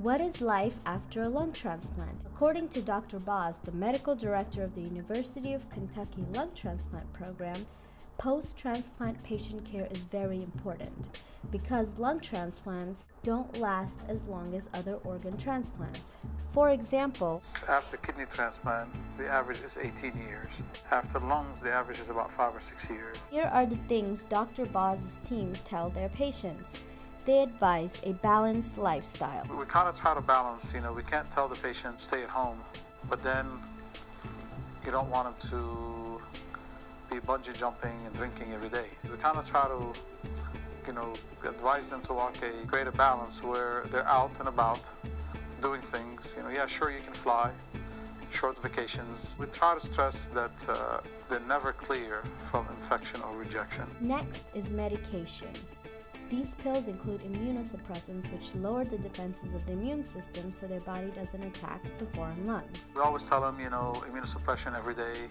What is life after a lung transplant? According to Dr. Boz, the medical director of the University of Kentucky Lung Transplant Program, post-transplant patient care is very important because lung transplants don't last as long as other organ transplants. For example, after kidney transplant, the average is 18 years. After lungs, the average is about 5 or 6 years. Here are the things Dr. Boz's team tell their patients. They advise a balanced lifestyle. We kind of try to balance, we can't tell the patient stay at home, but then you don't want them to be bungee jumping and drinking every day. We kind of try to, advise them to walk a greater balance where they're out and about doing things. Yeah, sure, you can fly, short vacations. We try to stress that they're never clear from infection or rejection. Next is medication. These pills include immunosuppressants which lower the defenses of the immune system so their body doesn't attack the foreign lungs. We always tell them, immunosuppression every day.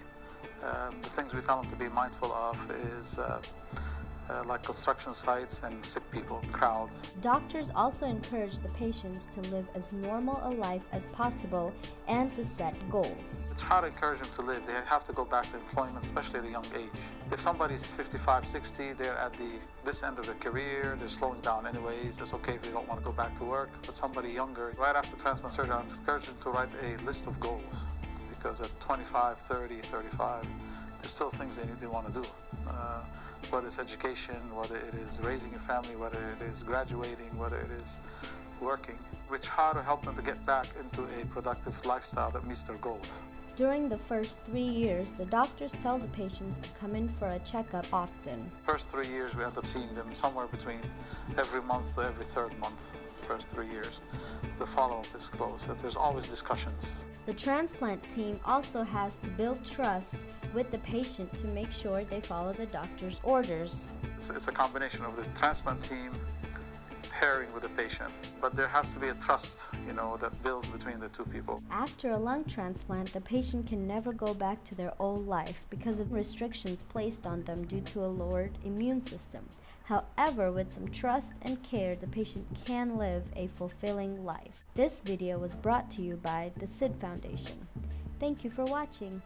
The things we tell them to be mindful of is like construction sites and sick people, crowds. Doctors also encourage the patients to live as normal a life as possible and to set goals. It's hard to encourage them to live. They have to go back to employment, especially at a young age. If somebody's 55, 60, they're at this end of their career, they're slowing down anyways. It's okay if they don't want to go back to work. But somebody younger, right after transplant surgery, I encourage them to write a list of goals. Because at 25, 30, 35, there's still things they want to do. Whether it's education, whether it is raising a family, whether it is graduating, whether it is working. We try to help them to get back into a productive lifestyle that meets their goals. During the first 3 years, the doctors tell the patients to come in for a checkup often. First 3 years, we end up seeing them somewhere between every month to every third month, the first 3 years. The follow-up is close. There's always discussions. The transplant team also has to build trust with the patient to make sure they follow the doctor's orders. It's a combination of the transplant team pairing with the patient, but there has to be a trust, that builds between the two people. After a lung transplant, the patient can never go back to their old life because of restrictions placed on them due to a lowered immune system. However, with some trust and care, the patient can live a fulfilling life. This video was brought to you by the SID Foundation. Thank you for watching.